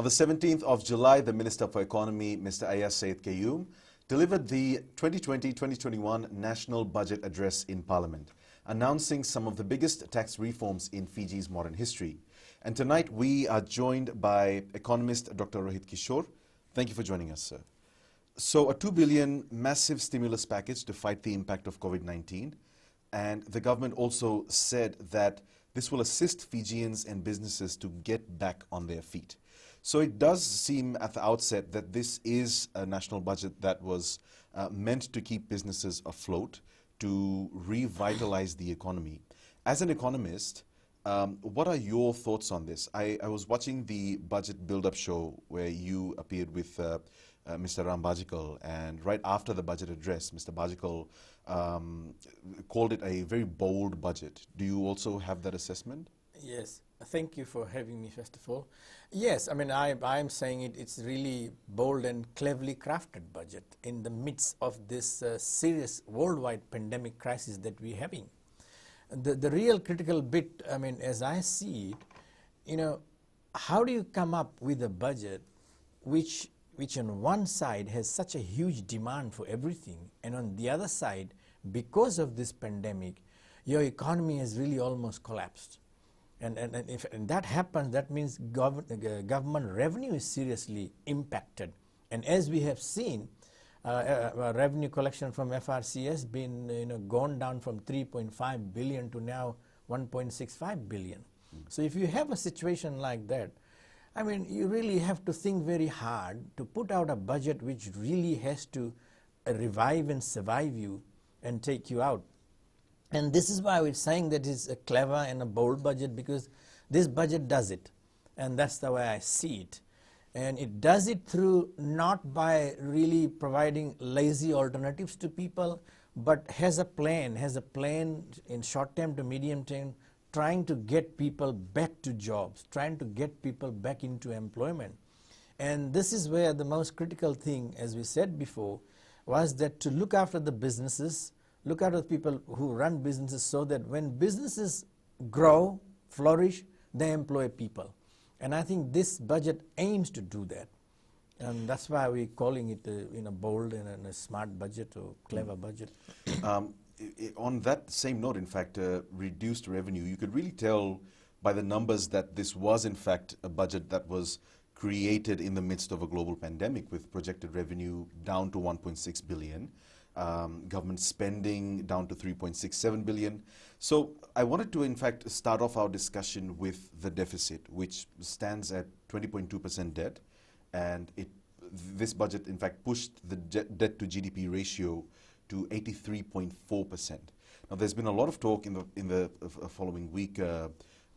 On the 17th of July, the Minister for Economy, Mr. Ayaz Said Qayyum, delivered the 2020-2021 National Budget Address in Parliament, announcing some of the biggest tax reforms in Fiji's modern history. And tonight we are joined by economist Dr. Rohit Kishore. Thank you for joining us, sir. So a 2 billion massive stimulus package to fight the impact of COVID-19. And the government also said that this will assist Fijians and businesses to get back on their feet. So it does seem at the outset that this is a national budget that was meant to keep businesses afloat, to revitalize the economy. As an economist, what are your thoughts on this? I was watching the budget build-up show where you appeared with Mr. Ram Bajikal, and right after the budget address, Mr. Bajikal called it a very bold budget. Do you also have that assessment? Yes, thank you for having me, first of all. Yes, I mean, I'm saying it's really bold and cleverly crafted budget in the midst of this serious worldwide pandemic crisis that we're having. The real critical bit, I mean, as I see it, how do you come up with a budget which on one side has such a huge demand for everything, and on the other side, because of this pandemic, your economy has really almost collapsed. And if that happens, that means government revenue is seriously impacted. And as we have seen, revenue collection from FRC has been gone down from 3.5 billion to now 1.65 billion. So if you have a situation like that, I mean, you really have to think very hard to put out a budget which really has to revive and survive you and take you out. And this is why we're saying that it's a clever and a bold budget, because this budget does it. And that's the way I see it. And it does it through not by really providing lazy alternatives to people, but has a plan in short term to medium term, trying to get people back to jobs, trying to get people back into employment. And this is where the most critical thing, as we said before, was that to look after the businesses, look after the people who run businesses, so that when businesses grow, flourish, they employ people. And I think this budget aims to do that. And that's why we're calling it a bold and a smart budget or clever budget. On that same note, in fact, reduced revenue, you could really tell by the numbers that this was in fact a budget that was created in the midst of a global pandemic, with projected revenue down to 1.6 billion. Government spending down to 3.67 billion. So I wanted to in fact start off our discussion with the deficit, which stands at 20.2% debt, and this budget in fact pushed the debt to GDP ratio to 83.4%. Now there's been a lot of talk in the following week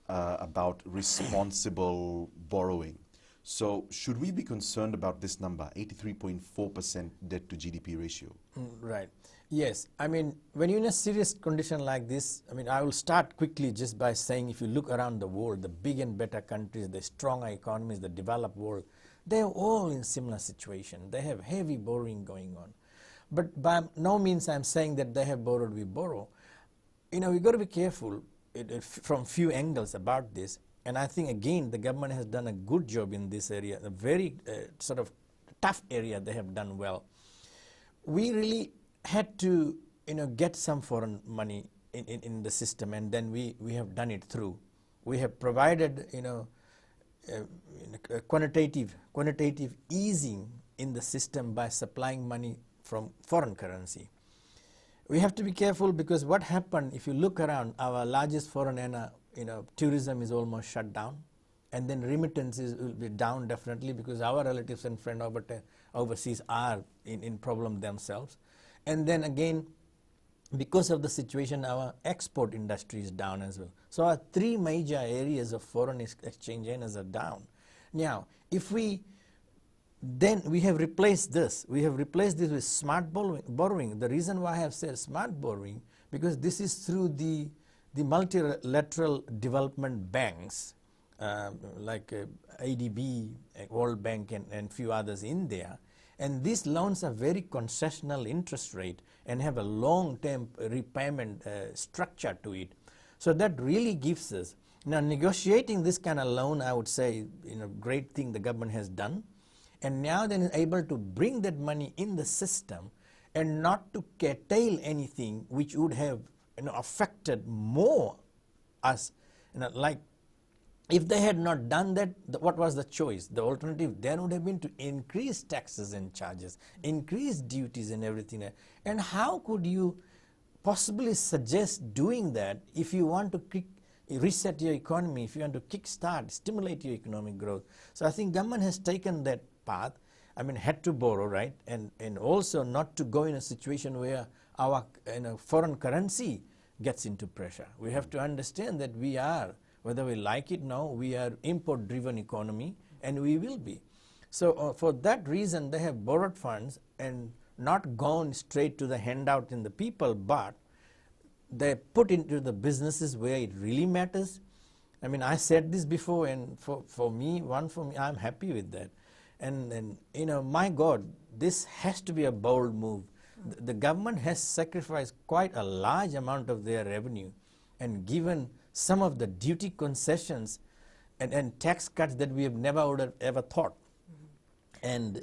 about responsible borrowing. So should we be concerned about this number, 83.4% debt to GDP ratio? Right. Yes. I mean, when you're in a serious condition like this, I mean, I will start quickly just by saying, if you look around the world, the big and better countries, the stronger economies, the developed world, they're all in similar situation. They have heavy borrowing going on. But by no means I'm saying that they have borrowed, we borrow. We've got to be careful from few angles about this. And I think, again, the government has done a good job in this area, a very sort of tough area they have done well. We really had to, get some foreign money in the system, and then we have done it through. We have provided, quantitative easing in the system by supplying money from foreign currency. We have to be careful, because what happened, if you look around, our largest foreign earner, tourism is almost shut down, and then remittances will be down definitely, because our relatives and friends overseas are in problem themselves. And then again, because of the situation, our export industry is down as well. So our three major areas of foreign exchange earners are down. Now, then we have replaced this. We have replaced this with smart borrowing. The reason why I have said smart borrowing, because this is through the multilateral development banks, like ADB, World Bank, and few others in there. And these loans are very concessional interest rate and have a long-term repayment structure to it. So that really gives us Now, negotiating this kind of loan, I would say, great thing the government has done. And now then is able to bring that money in the system and not to curtail anything which would have affected more us. Like if they had not done that, what was the choice? The alternative then would have been to increase taxes and charges, increase duties and everything. And how could you possibly suggest doing that if you want to reset your economy, if you want to kickstart, stimulate your economic growth? So I think government has taken that path. I mean, had to borrow, right? And also not to go in a situation where our foreign currency gets into pressure. We have to understand that we are, whether we like it now, we are import-driven economy, and we will be. So for that reason, they have borrowed funds and not gone straight to the handout in the people, but they put into the businesses where it really matters. I mean, I said this before, and for me, I'm happy with that. And my God, this has to be a bold move. The government has sacrificed quite a large amount of their revenue and given some of the duty concessions and tax cuts that we have never would have ever thought, and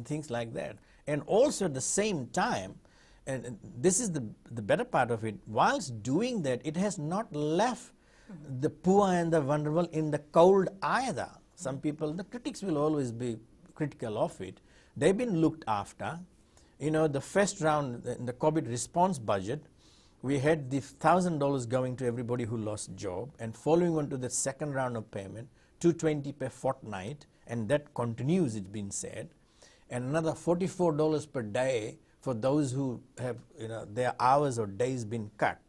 things like that. And also at the same time, and this is the better part of it, whilst doing that, it has not left the poor and the vulnerable in the cold either. Some people, the critics will always be critical of it. They've been looked after. The first round, in the COVID response budget, we had the $1,000 going to everybody who lost job, and following on to the second round of payment, $220 per fortnight, and that continues, it's been said, and another $44 per day for those who have their hours or days been cut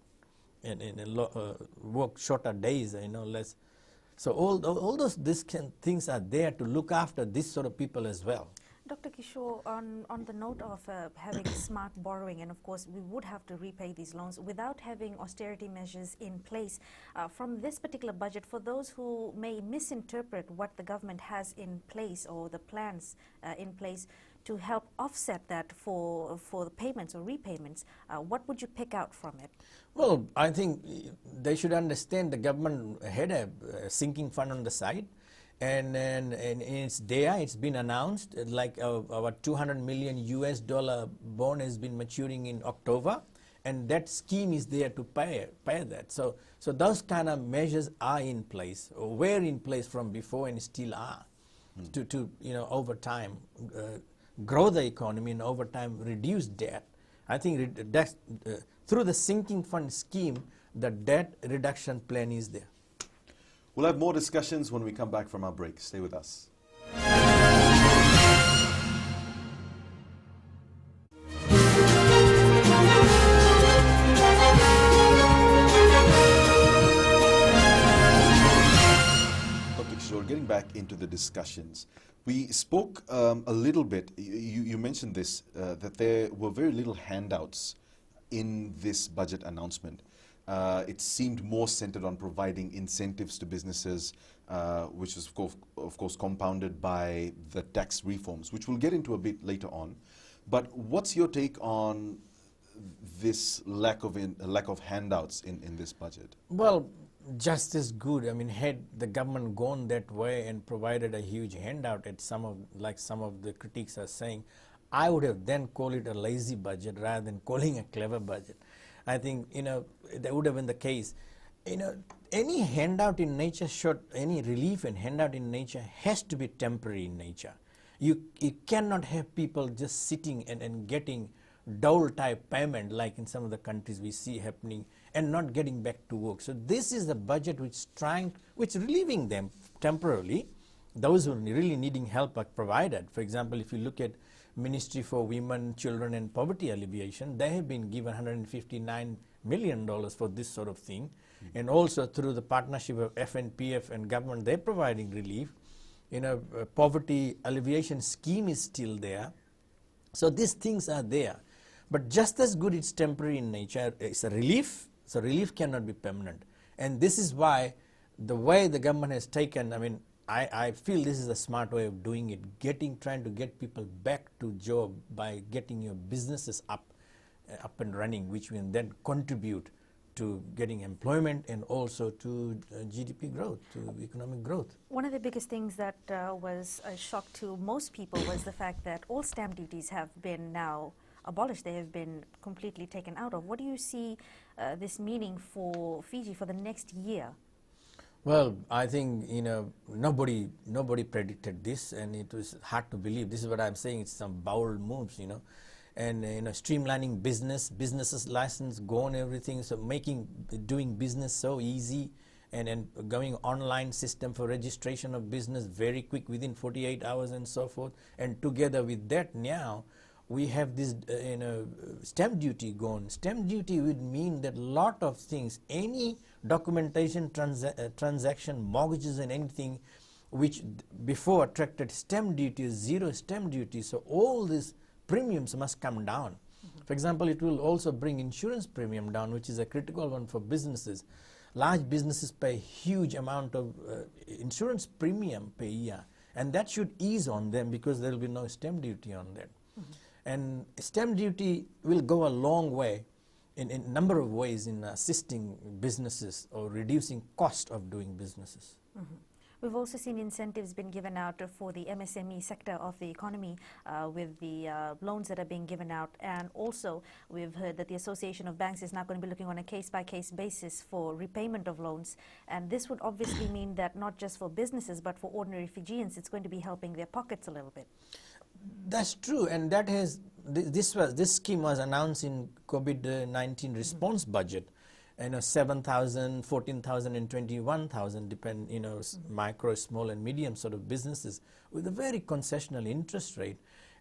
and work shorter days, less. So all those things are there to look after this sort of people as well. Dr. Kishore, on the note of having smart borrowing, and of course we would have to repay these loans without having austerity measures in place, from this particular budget, for those who may misinterpret what the government has in place or the plans in place to help offset that for the payments or repayments, what would you pick out from it? Well, I think they should understand the government had a sinking fund on the side. And it's there, it's been announced, like our $200 million US bond has been maturing in October, and that scheme is there to pay that. So those kind of measures are in place, or were in place from before and still are, to over time grow the economy and over time reduce debt. I think through the sinking fund scheme, the debt reduction plan is there. We'll have more discussions when we come back from our break. Stay with us. Dr. Kishore, getting back into the discussions, we spoke a little bit, you mentioned this, that there were very little handouts in this budget announcement. It seemed more centered on providing incentives to businesses, which is of course compounded by the tax reforms, which we'll get into a bit later on. But what's your take on this lack of handouts in this budget? Well, just as good. I mean, had the government gone that way and provided a huge handout at some of the critics are saying, I would have then called it a lazy budget rather than calling a clever budget. I think, that would have been the case. Any handout in nature any relief and handout in nature has to be temporary in nature. You cannot have people just sitting and getting dole type payment like in some of the countries we see happening and not getting back to work. So this is the budget which relieving them temporarily. Those who are really needing help are provided. For example, if you look at Ministry for Women, Children and Poverty Alleviation, they have been given $159 million for this sort of thing. And also through the partnership of FNPF and government, they're providing relief. Poverty alleviation scheme is still there. So these things are there. But just as good it's temporary in nature, it's a relief, so relief cannot be permanent. And this is why the way the government has taken, I feel this is a smart way of doing it, trying to get people back to job by getting your businesses up and running, which will then contribute to getting employment and also to GDP growth, to economic growth. One of the biggest things that was a shock to most people was the fact that all stamp duties have been now abolished. They have been completely taken out of. What do you see this meaning for Fiji for the next year? Well, I think, nobody predicted this, and it was hard to believe. This is what I'm saying. It's some bold moves, and streamlining businesses license, gone everything. So doing business so easy, and going online system for registration of business very quick within 48 hours and so forth. And together with that, now we have this stamp duty gone. Stamp duty would mean that a lot of things, any documentation, transaction, mortgages and anything which before attracted stamp duty is zero stamp duty. So all these premiums must come down. For example, it will also bring insurance premium down, which is a critical one for businesses. Large businesses pay a huge amount of insurance premium per year, and that should ease on them because there will be no stamp duty on that. And stamp duty will go a long way in a number of ways in assisting businesses or reducing cost of doing businesses. We've also seen incentives being given out for the MSME sector of the economy with the loans that are being given out. And also we've heard that the Association of Banks is now going to be looking on a case-by-case basis for repayment of loans. And this would obviously mean that not just for businesses but for ordinary Fijians, it's going to be helping their pockets a little bit. That's true, and that has this scheme was announced in COVID-19 response budget. 7,000, 14,000 and 21,000 depend, micro, small and medium sort of businesses with a very concessional interest rate.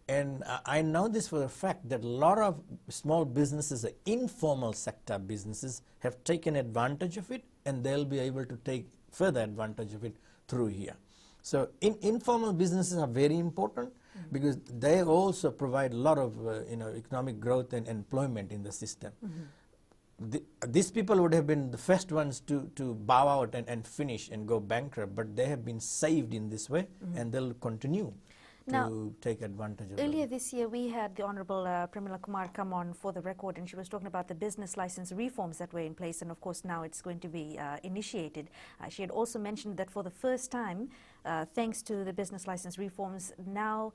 And I know this for a fact that a lot of small businesses, informal sector businesses, have taken advantage of it, and they'll be able to take further advantage of it through here. So informal businesses are very important because they also provide a lot of economic growth and employment in the system. These people would have been the first ones to bow out and finish and go bankrupt, but they have been saved in this way, and they'll continue to take advantage of it. Earlier this year, we had the Honourable Premila Kumar come on for the record, and she was talking about the business license reforms that were in place, and of course now it's going to be initiated. She had also mentioned that for the first time, thanks to the business license reforms, now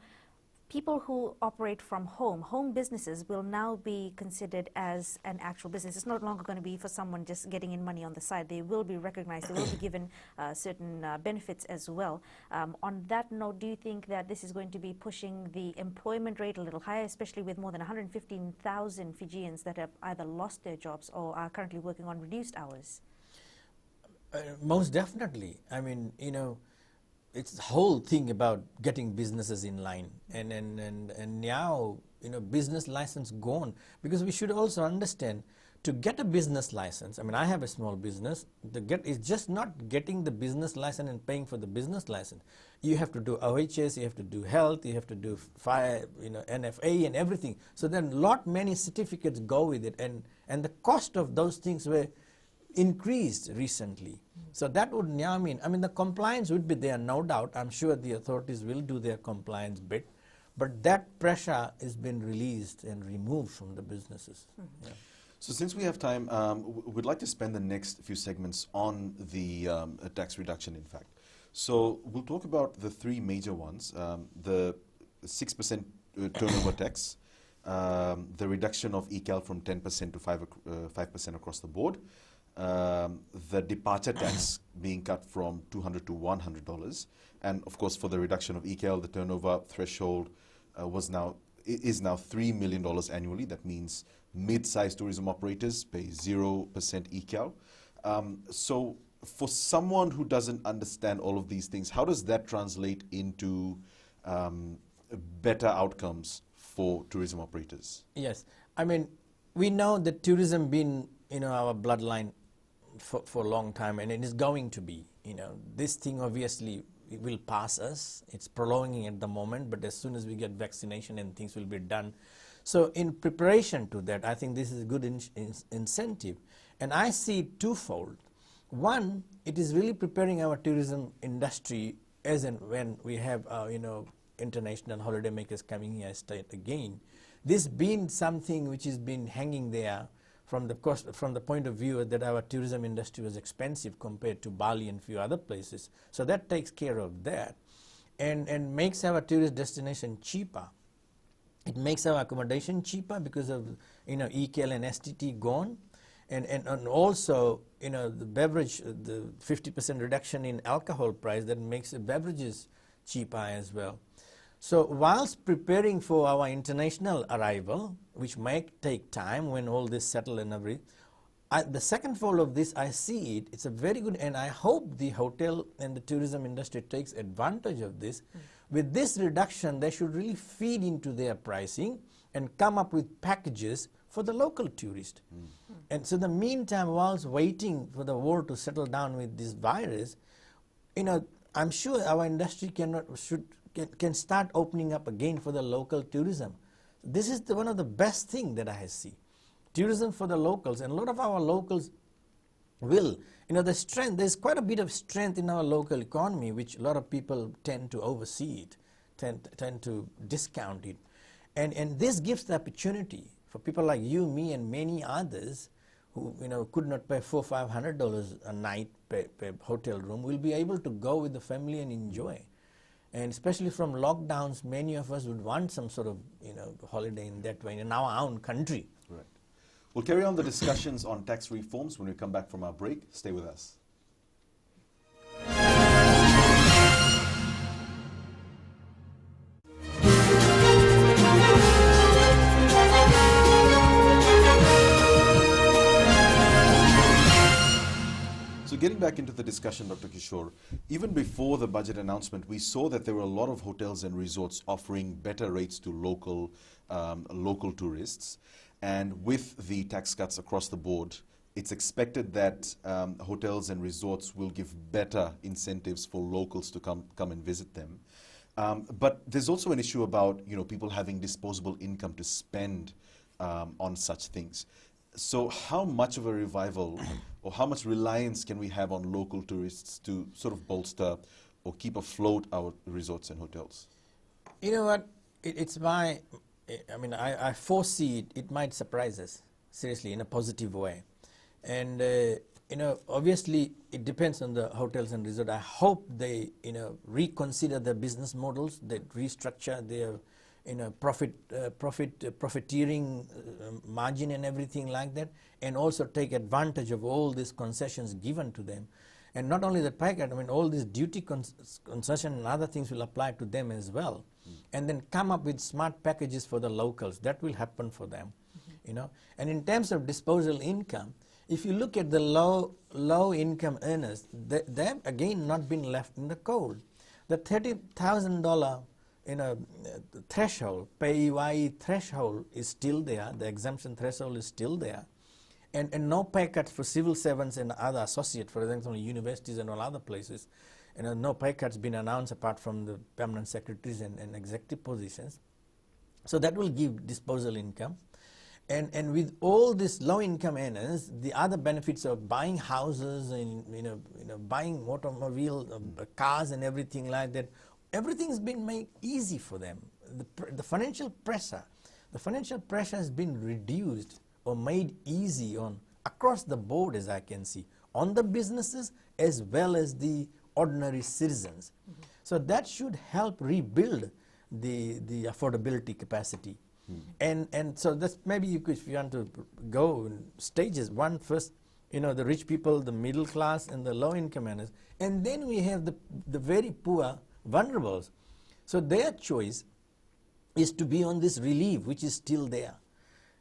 people who operate from home businesses will now be considered as an actual business. It's no longer going to be for someone just getting in money on the side. They will be recognized. They will be given certain benefits as well. On that note, do you think that this is going to be pushing the employment rate a little higher, especially with more than 115,000 Fijians that have either lost their jobs or are currently working on reduced hours? Most definitely. I mean, it's the whole thing about getting businesses in line, and now business license gone, because we should also understand to get a business license. I mean, I have a small business. It's just not getting the business license and paying for the business license. You have to do OHS, you have to do health, you have to do fire, NFA and everything. So then many certificates go with it, and the cost of those things were increased recently. So that would now mean, the compliance would be there, no doubt. I'm sure the authorities will do their compliance bit, but that pressure has been released and removed from the businesses. Yeah. So since we have time, we'd like to spend the next few segments on the tax reduction, in fact. So we'll talk about the three major ones, the 6% turnover tax, the reduction of ECAL from 10% to 5% across the board, the departure tax being cut from $200 to $100, and of course for the reduction of ECAL, the turnover threshold is now $3 million annually. That means mid-sized tourism operators pay 0% ECAL. So for someone who doesn't understand all of these things, how does that translate into better outcomes for tourism operators? Yes, we know that tourism been our bloodline for a long time, and it is going to be. This thing obviously it will pass us. It's prolonging at the moment, but as soon as we get vaccination and things will be done. So in preparation to that, I think this is a good incentive, and I see it twofold. One, it is really preparing our tourism industry as and when we have international holidaymakers coming here again. This been something which has been hanging there from the cost, from the point of view that our tourism industry was expensive compared to Bali and few other places. So that takes care of that, and makes our tourist destination cheaper. It makes our accommodation cheaper because of EKL and STT gone, and also the beverage, the 50% reduction in alcohol price, that makes the beverages cheaper as well. So whilst preparing for our international arrival, which might take time when all this settle and everything, the second fold of this, I see it's a very good, and I hope the hotel and the tourism industry takes advantage of this. With this reduction, they should really feed into their pricing and come up with packages for the local tourist. And so in the meantime, whilst waiting for the world to settle down with this virus, I'm sure our industry can start opening up again for the local tourism. This is one of the best things that I see. Tourism for the locals, and a lot of our locals will, the strength, there's quite a bit of strength in our local economy, which a lot of people tend to oversee it, tend to discount it. And this gives the opportunity for people like you, me, and many others who could not pay $400-500 a night per hotel room, will be able to go with the family and enjoy. And especially from lockdowns, many of us would want some sort of holiday in that way in our own country. Right. We'll carry on the discussions on tax reforms when we come back from our break. Stay with us. So getting back into the discussion, Dr. Kishore, even before the budget announcement, we saw that there were a lot of hotels and resorts offering better rates to local tourists. And with the tax cuts across the board, it's expected that hotels and resorts will give better incentives for locals to come and visit them. But there's also an issue about people having disposable income to spend on such things. So how much of a revival or how much reliance can we have on local tourists to sort of bolster or keep afloat our resorts and hotels? You know what? I foresee it might surprise us, seriously, in a positive way. And, obviously it depends on the hotels and resorts. I hope they, reconsider their business models, that restructure their, profiteering margin and everything like that, and also take advantage of all these concessions given to them. And not only the packet, all these duty concession and other things will apply to them as well. And then come up with smart packages for the locals. That will happen for them, And in terms of disposable income, if you look at the low income earners, they have again not been left in the cold. The $30,000 threshold, PAYE threshold is still there. The exemption threshold is still there. And no pay cuts for civil servants and other associates, for example, universities and all other places. No pay cuts been announced apart from the permanent secretaries and executive positions. So that will give disposable income. And with all these low-income earners, the other benefits of buying houses and buying automobile, cars and everything like that, everything's been made easy for them. The financial pressure has been reduced or made easy across the board, as I can see, on the businesses as well as the ordinary citizens. So that should help rebuild the affordability capacity. And so that's maybe if you want to go in stages. One first, the rich people, the middle class, and the low income earners, and then we have the very poor vulnerables. So their choice is to be on this relief, which is still there,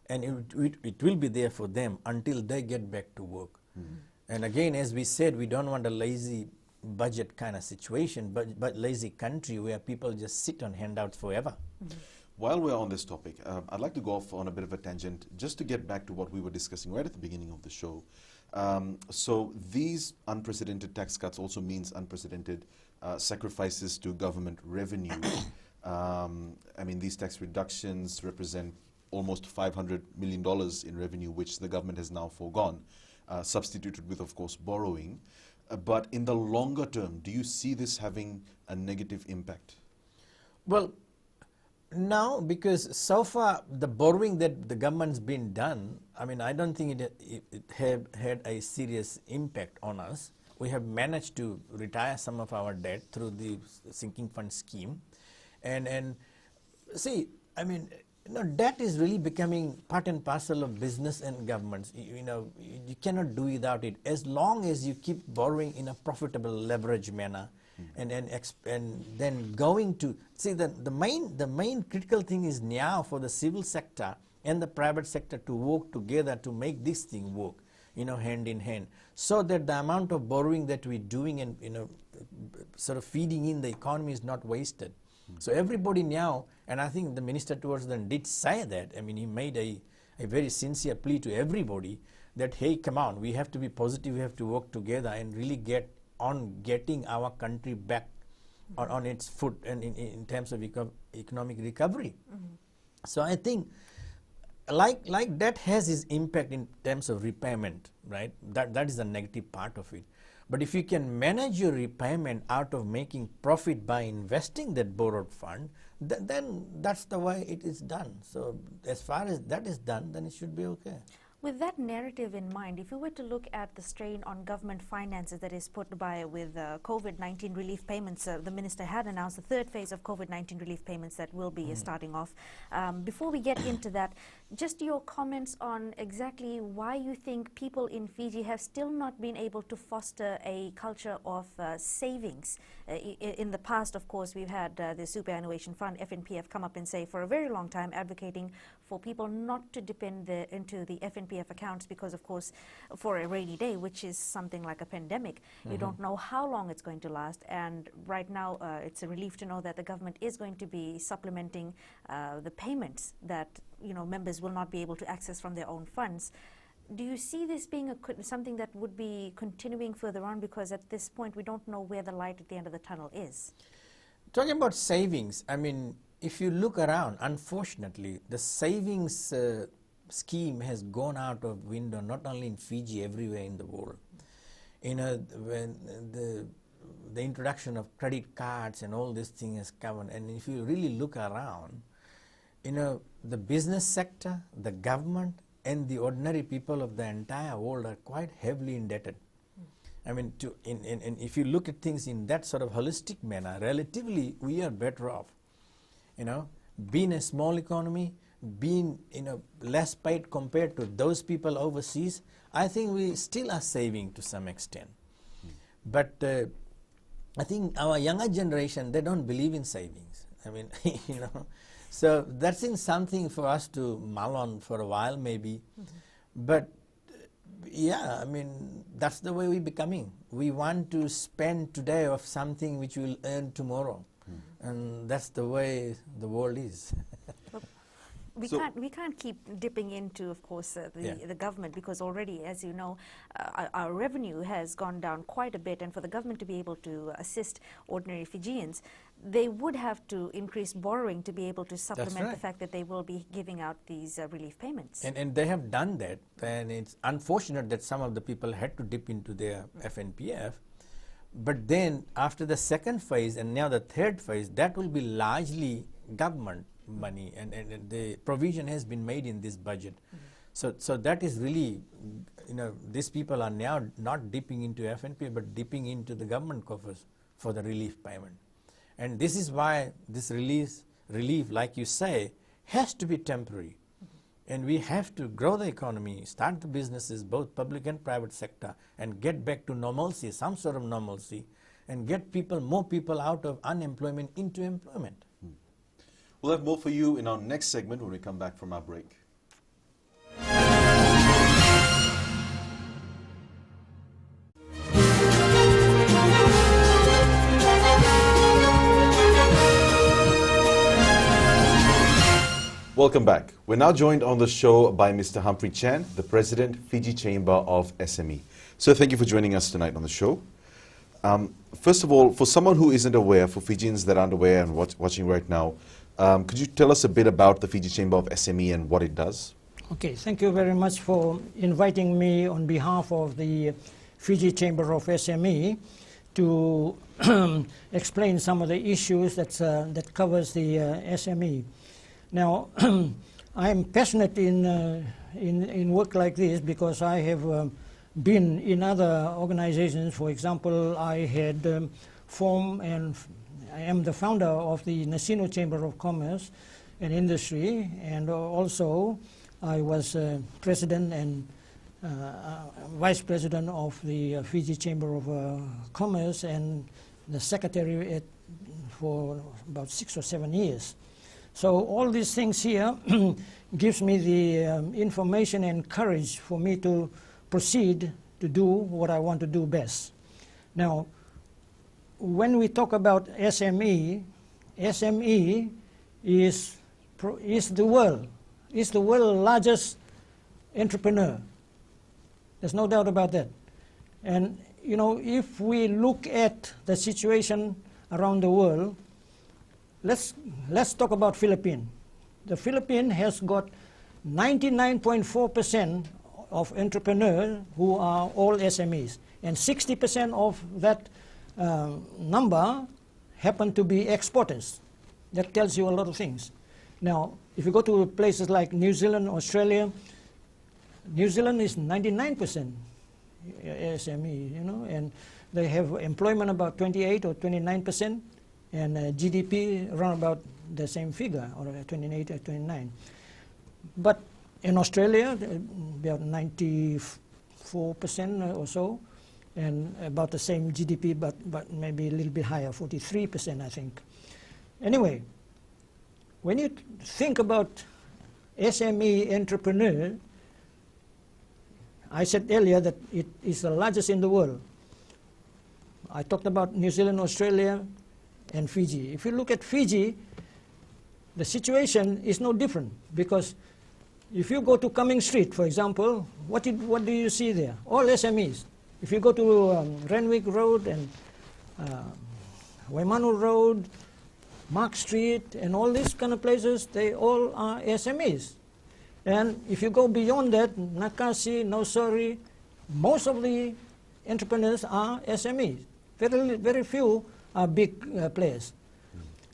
and it will be there for them until they get back to work. And again, as we said, we don't want a lazy budget kind of situation, but lazy country where people just sit on handouts forever. While we're on this topic, I'd like to go off on a bit of a tangent just to get back to what we were discussing right at the beginning of the show. So these unprecedented tax cuts also means unprecedented sacrifices to government revenue. These tax reductions represent almost $500 million in revenue, which the government has now foregone, substituted with, of course, borrowing. But in the longer term, do you see this having a negative impact? Well, No, because so far the borrowing that the government's been done, I mean, I don't think it have had a serious impact on us. We have managed to retire some of our debt through the sinking fund scheme. And see, I mean, debt is really becoming part and parcel of business and governments. You cannot do without it as long as you keep borrowing in a profitable leverage manner. And then going to see the main critical thing is now for the civil sector and the private sector to work together to make this thing work, hand in hand, so that the amount of borrowing that we're doing and sort of feeding in the economy is not wasted. So everybody now, and I think the minister towards them did say that. I mean, he made a very sincere plea to everybody that, hey, come on, we have to be positive, we have to work together and really getting our country back on its foot and in terms of economic recovery. So I think like that has its impact in terms of repayment, right? That is the negative part of it. But if you can manage your repayment out of making profit by investing that borrowed fund, then that's the way it is done. So as far as that is done, then it should be okay. With that narrative in mind, if you were to look at the strain on government finances that is put by with COVID-19 relief payments, the minister had announced the third phase of COVID-19 relief payments that will be starting off. Before we get into that, just your comments on exactly why you think people in Fiji have still not been able to foster a culture of savings. In the past, of course, we've had the Superannuation Fund, FNPF, come up and say for a very long time advocating for people not to depend into the FNPF accounts because, of course, for a rainy day, which is something like a pandemic, you don't know how long it's going to last. And right now, it's a relief to know that the government is going to be supplementing the payments that members will not be able to access from their own funds. Do you see this being something that would be continuing further on? Because at this point, we don't know where the light at the end of the tunnel is. Talking about savings, I mean, if you look around, unfortunately, the savings scheme has gone out of window, not only in Fiji, everywhere in the world. When the introduction of credit cards and all this thing has come, and if you really look around, the business sector, the government, and the ordinary people of the entire world are quite heavily indebted. I mean, if you look at things in that sort of holistic manner, relatively, we are better off. Being a small economy, being less paid compared to those people overseas, I think we still are saving to some extent. But I think our younger generation, they don't believe in savings. I mean, so that's in something for us to mull on for a while maybe. But yeah, I mean, that's the way we're becoming. We want to spend today of something which we'll earn tomorrow. And that's the way the world is. We can't keep dipping into, of course, the government, because already, as you know, our revenue has gone down quite a bit, and for the government to be able to assist ordinary Fijians, they would have to increase borrowing to be able to supplement the fact that they will be giving out these relief payments. And they have done that, and it's unfortunate that some of the people had to dip into their FNPF. But then after the second phase and now the third phase, that will be largely government money, and the provision has been made in this budget. So that is really, these people are now not dipping into FNP but dipping into the government coffers for the relief payment. And this is why this relief, like you say, has to be temporary. And we have to grow the economy, start the businesses, both public and private sector, and get back to normalcy, some sort of normalcy, and get more people out of unemployment into employment. We'll have more for you in our next segment when we come back from our break. Welcome back. We're now joined on the show by Mr. Humphrey Chan, the President, Fiji Chamber of SME. So thank you for joining us tonight on the show. First of all, for someone who isn't aware, for Fijians that aren't aware and watching right now, could you tell us a bit about the Fiji Chamber of SME and what it does? Okay, thank you very much for inviting me on behalf of the Fiji Chamber of SME to explain some of the issues that covers the SME. Now, I'm passionate in work like this because I have been in other organizations. For example, I had formed and I am the founder of the Nasino Chamber of Commerce and Industry, and also I was president and vice president of the Fiji Chamber of Commerce and the secretary for about 6 or 7 years. So all these things here gives me the information and courage for me to proceed to do what I want to do best. Now, when we talk about SME, SME is the world's largest entrepreneur. There's no doubt about that. And you know, if we look at the situation around the world, let's talk about Philippines. The Philippines has got 99.4% of entrepreneurs who are all SMEs, and 60% of that number happen to be exporters. That tells you a lot of things. Now, if you go to places like New Zealand, Australia, New Zealand is 99% SME, you know, and they have employment about 28 or 29%, and GDP around about the same figure, or 28 or 29. But in Australia, about 94% or so, and about the same GDP, but maybe a little bit higher, 43%, I think. Anyway, when you think about SME entrepreneur, I said earlier that it is the largest in the world. I talked about New Zealand, Australia, and Fiji. If you look at Fiji, the situation is no different, because if you go to Cumming Street, for example, what do you see there? All SMEs. If you go to Renwick Road and Waimanu Road, Mark Street, and all these kind of places, they all are SMEs. And if you go beyond that, Nakasi, Nausori, most of the entrepreneurs are SMEs. Very, very few are big players.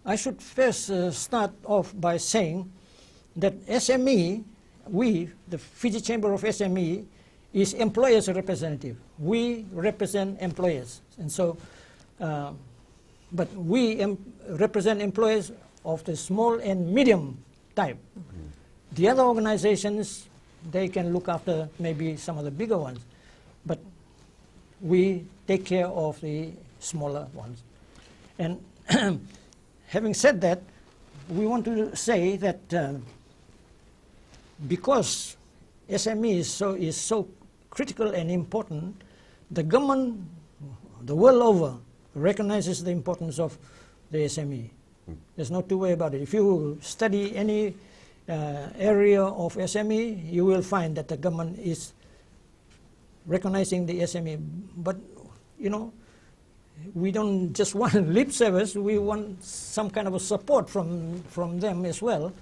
I should first start off by saying that SME, we, the Fiji Chamber of SME, is employers' representative. We represent employers. And so, but we represent employers of the small and medium type. The other organizations, they can look after maybe some of the bigger ones, but we take care of the smaller ones. And having said that, we want to say that because SME is so critical and important, the government, the world over, recognizes the importance of the SME. There's no two ways about it. If you study any area of SME, you will find that the government is recognizing the SME. But, you know, we don't just want lip service, we want some kind of a support from them as well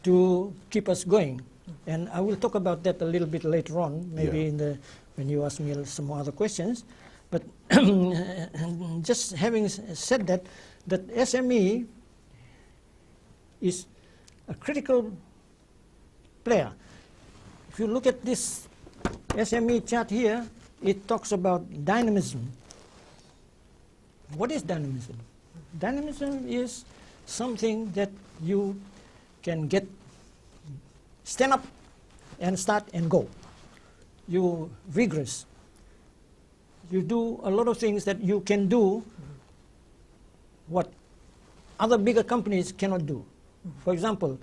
to keep us going. And I will talk about that a little bit later on, maybe when you ask me some other questions. But just having said that, that SME is a critical player. If you look at this SME chart here, it talks about dynamism. What is dynamism? Dynamism is something that you can stand up and start and go. You're vigorous. You do a lot of things that you can do what other bigger companies cannot do. For example,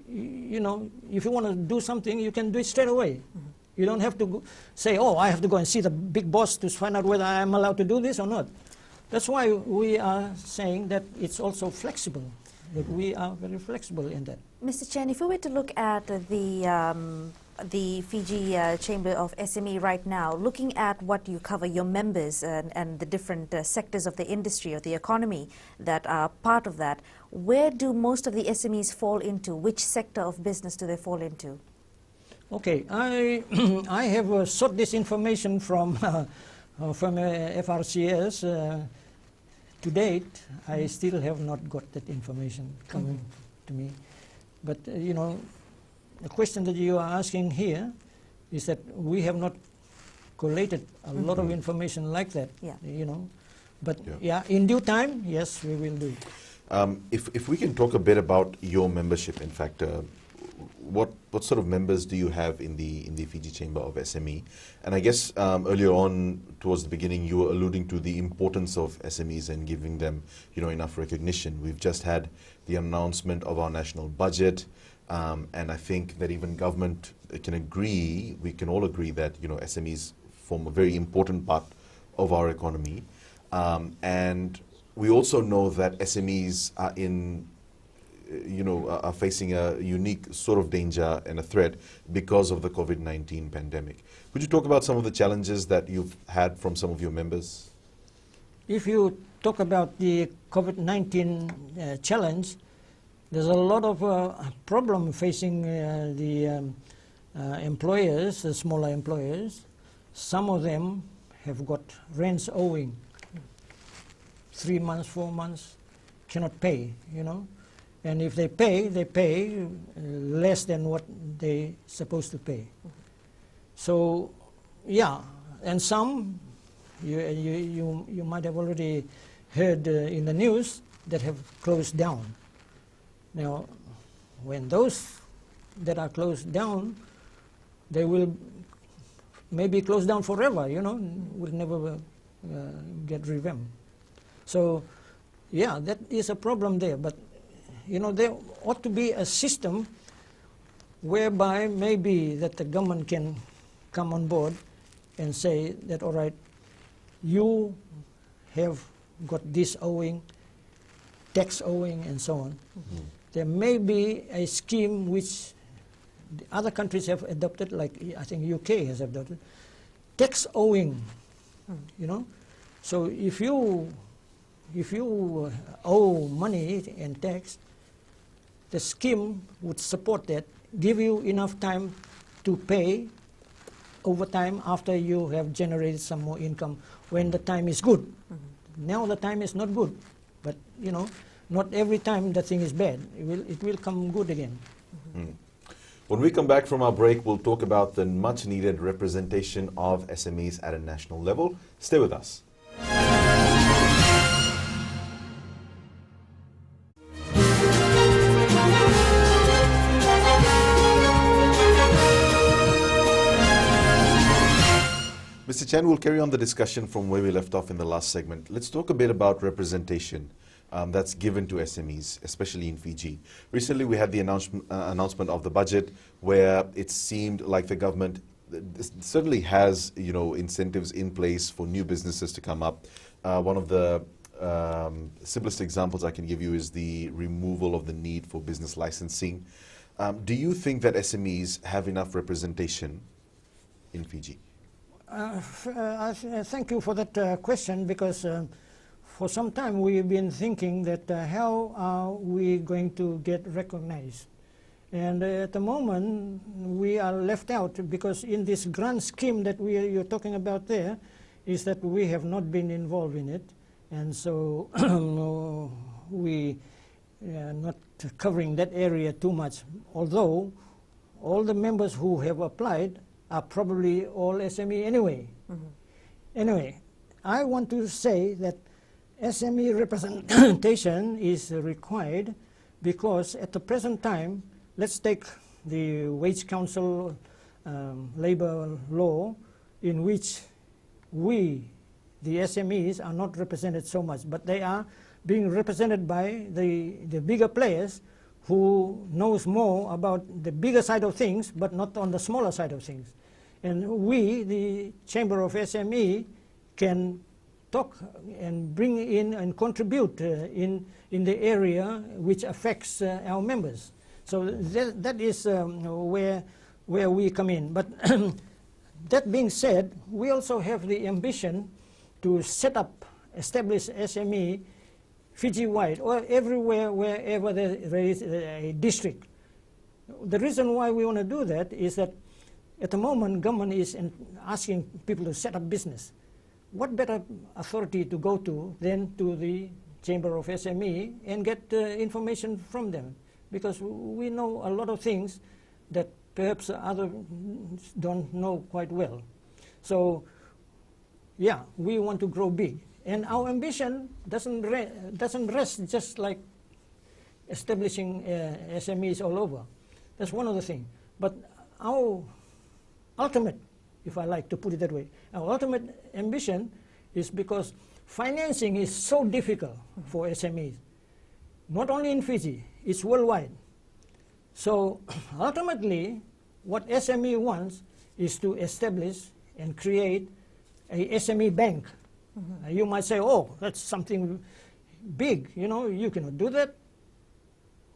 you know, if you want to do something, you can do it straight away. You don't have to say, oh, I have to go and see the big boss to find out whether I am allowed to do this or not. That's why we are saying that it's also flexible, that we are very flexible in that. Mr. Chen, if we were to look at the Fiji Chamber of SME right now, looking at what you cover, your members and the different sectors of the industry or the economy that are part of that, where do most of the SMEs fall into? Which sector of business do they fall into? Okay, I have sought this information from FRCS. To date, I still have not got that information coming to me. But, you know, the question that you are asking here is that we have not collated a lot of information like that, Yeah. you know. But, Yeah. yeah, in due time, yes, we will do. If we can talk a bit about your membership, in fact, what sort of members do you have in the Fiji Chamber of SME? And I guess earlier on, towards the beginning, you were alluding to the importance of SMEs and giving them, you know, enough recognition. We've just had the announcement of our national budget, and I think that even government can agree, we can all agree that, you know, SMEs form a very important part of our economy, and we also know that SMEs are are facing a unique sort of danger and a threat because of the COVID-19 pandemic. Could you talk about some of the challenges that you've had from some of your members? If you talk about the COVID-19 challenge, there's a lot of problem facing the employers, the smaller employers. Some of them have got rents owing, 3 months, 4 months, cannot pay, you know. And if they pay less than what they supposed to pay. So, yeah, and some, you might have already heard in the news that have closed down. Now, when those that are closed down, they will maybe close down forever, you know, will never get revamped. So, yeah, that is a problem there. But, you know, there ought to be a system whereby maybe that the government can come on board and say that, all right, you have got this owing, tax owing, and so on. Mm-hmm. There may be a scheme which the other countries have adopted, like I think UK has adopted, tax owing, you know. So if you owe money and tax, the scheme would support that, give you enough time to pay over time after you have generated some more income when the time is good. Mm-hmm. Now the time is not good, but you know, not every time the thing is bad. It will come good again. Mm-hmm. When we come back from our break, we'll talk about the much needed representation of SMEs at a national level. Stay with us. Mr. Chen, we'll carry on the discussion from where we left off in the last segment. Let's talk a bit about representation that's given to SMEs, especially in Fiji. Recently, we had the announcement of the budget, where it seemed like the government certainly has, you know, incentives in place for new businesses to come up. One of the simplest examples I can give you is the removal of the need for business licensing. Do you think that SMEs have enough representation in Fiji? Thank you for that question, because for some time we've been thinking that how are we going to get recognized? And at the moment we are left out, because in this grand scheme that you're talking about there is that we have not been involved in it, and so we are not covering that area too much, although all the members who have applied are probably all SME anyway. Mm-hmm. Anyway, I want to say that SME representation is required because at the present time, let's take the Wage Council labor law, in which we, the SMEs, are not represented so much, but they are being represented by the bigger players who knows more about the bigger side of things, but not on the smaller side of things. And we, the Chamber of SME, can talk and bring in and contribute in the area which affects our members. So that is where we come in. But that being said, we also have the ambition to establish SME Fiji-wide, or everywhere, wherever there is a district. The reason why we want to do that is that at the moment, government is asking people to set up business. What better authority to go to than to the Chamber of SME and get information from them? because we know a lot of things that perhaps others don't know quite well. So, yeah, we want to grow big. And our ambition doesn't rest just like establishing SMEs all over. That's one of the things. But our ultimate, if I like to put it that way, our ultimate ambition is because financing is so difficult for SMEs. Not only in Fiji, it's worldwide. So ultimately, what SME wants is to establish and create a SME bank. You might say, oh, that's something big, you cannot do that.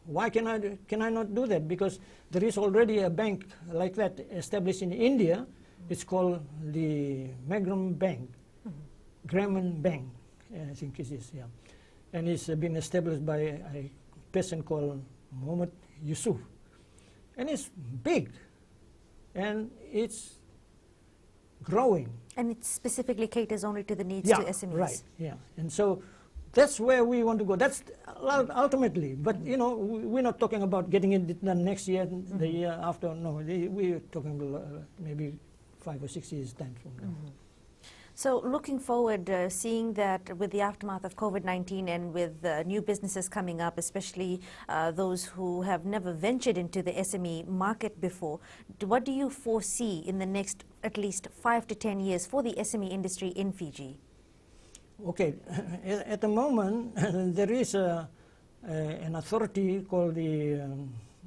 Why can I not do that? Because there is already a bank like that established in India. It's called the Magram Bank, Grameen Bank, I think it is, yeah. And it's been established by a person called Muhammad Yusuf. And it's big, and it's growing. And it specifically caters only to the needs Yeah, to SMEs. right, yeah. And so that's where we want to go. That's ultimately, but we're not talking about getting it done next year, the year after. No, we're talking about maybe 5 or 6 years time from now. So looking forward, seeing that with the aftermath of COVID-19 and with new businesses coming up, especially those who have never ventured into the SME market before, what do you foresee in the next at least 5 to 10 years for the SME industry in Fiji? Okay, at the moment there is an authority called the,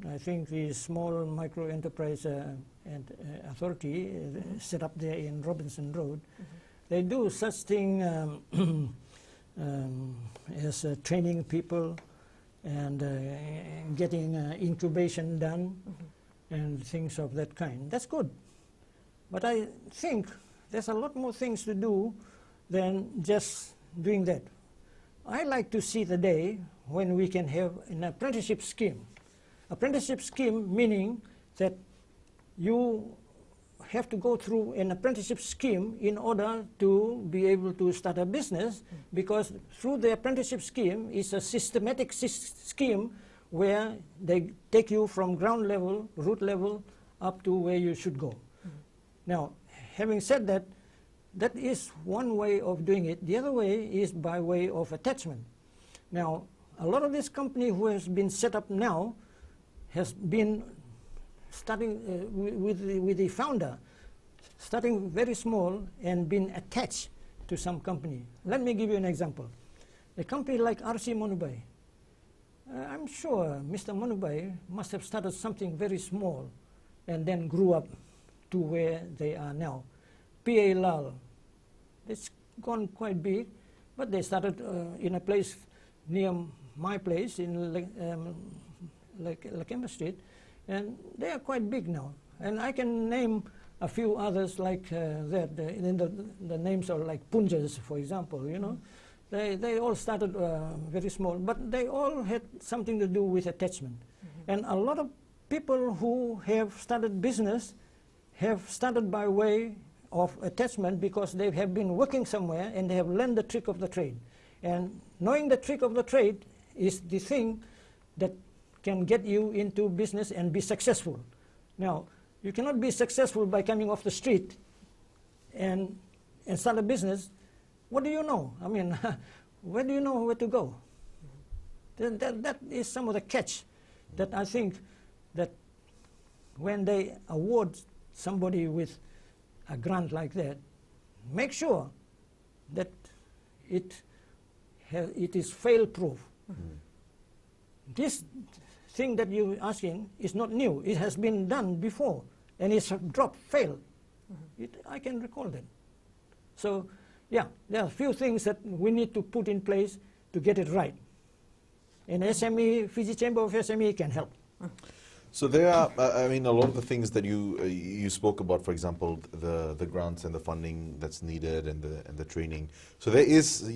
I think the Small Micro Enterprise Authority set up there in Robinson Road. They do such thing as training people and getting incubation done and things of that kind. That's good. But I think there's a lot more things to do than just doing that. I like to see the day when we can have an apprenticeship scheme. Apprenticeship scheme meaning that you have to go through an apprenticeship scheme in order to be able to start a business, because through the apprenticeship scheme is a systematic scheme where they take you from ground level, root level, up to where you should go. Now, having said that, that is one way of doing it. The other way is by way of attachment. Now, a lot of this company who has been set up now has been starting with the founder, starting very small and been attached to some company. Let me give you an example. A company like RC Monubai, I'm sure Mr. Monubai must have started something very small and then grew up to where they are now. PA Lal, it's gone quite big, but they started in a place near my place in Lakemba Street, and they are quite big now. And I can name a few others like that. The names are like Punjas, for example, They all started very small, but they all had something to do with attachment. And a lot of people who have started business have started by way of attachment because they have been working somewhere and they have learned the trick of the trade. And knowing the trick of the trade is the thing that can get you into business and be successful. Now, you cannot be successful by coming off the street and start a business. What do you know? I mean, where do you know where to go? That is some of the catch that I think that when they award somebody with a grant like that, make sure that it is fail-proof. This thing that you're asking is not new. It has been done before, and it's failed. I can recall that. So, yeah, there are a few things that we need to put in place to get it right. And SME, Fiji Chamber of SME can help. So there are, a lot of the things that you spoke about, for example, the grants and the funding that's needed and the training. So there is,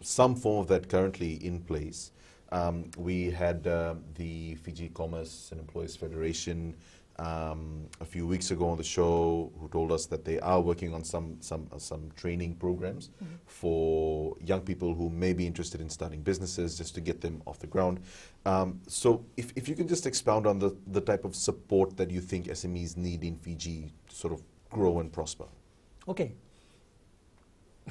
some form of that currently in place. We had the Fiji Commerce and Employees Federation a few weeks ago on the show who told us that they are working on some training programs for young people who may be interested in starting businesses, just to get them off the ground. So if you can just expound on the type of support that you think SMEs need in Fiji to sort of grow and prosper. Okay.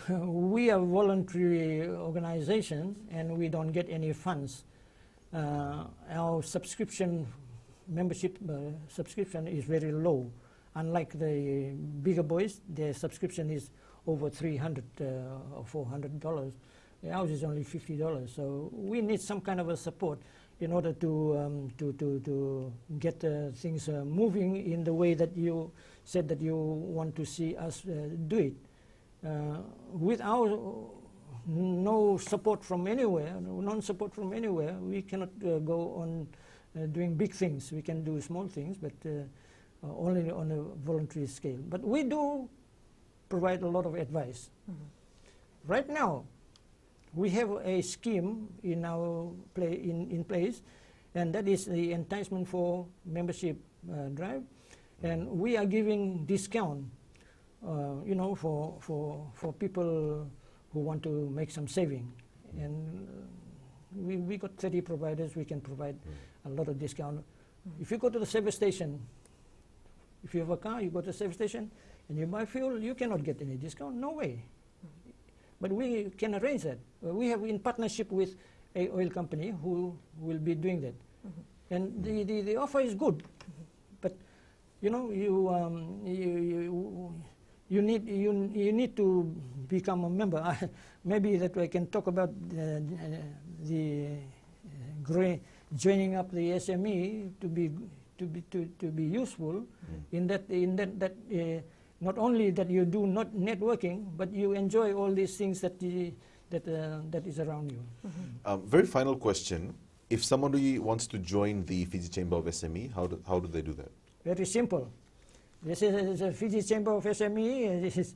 We are a voluntary organization and we don't get any funds. Our membership subscription is very low. Unlike the bigger boys, their subscription is over $300 or $400. Ours is only $50. So we need some kind of a support in order to get things moving in the way that you said that you want to see us do it. Without no support from anywhere, non-support from anywhere, we cannot go on doing big things. We can do small things, but only on a voluntary scale. But we do provide a lot of advice. Right now, we have a scheme in our in place, and that is the Enticement for membership drive, and we are giving discount, you know, for people who want to make some saving, and we got 30 providers. We can provide a lot of discount. If you go to the service station, if you have a car, you go to the service station and you buy fuel, you cannot get any discount. No way. But we can arrange that. We have in partnership with a oil company who will be doing that. And the offer is good. But you know, you need to become a member. Maybe that I can talk about joining up the SME to be useful in that not only that you do not networking, but you enjoy all these things that is around you. Very final question: if somebody wants to join the Fiji Chamber of SME, how do they do that? Very simple. This is the Fiji Chamber of SME. This is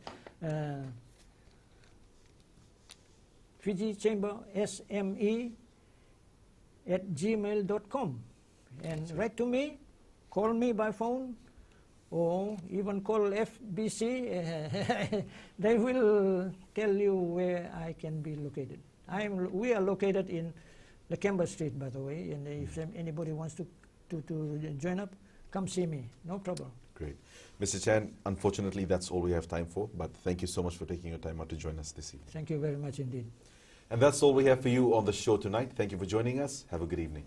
Fiji Chamber SME @gmail.com, and write to me, call me by phone, or even call FBC. They will tell you where I can be located. We are located in the Canberra Street, by the way, and if anybody wants to join up, come see me, no problem. Great. Mr. Chan, unfortunately that's all we have time for, but thank you so much for taking your time out to join us this evening. Thank you very much indeed. And that's all we have for you on the show tonight. Thank you for joining us. Have a good evening.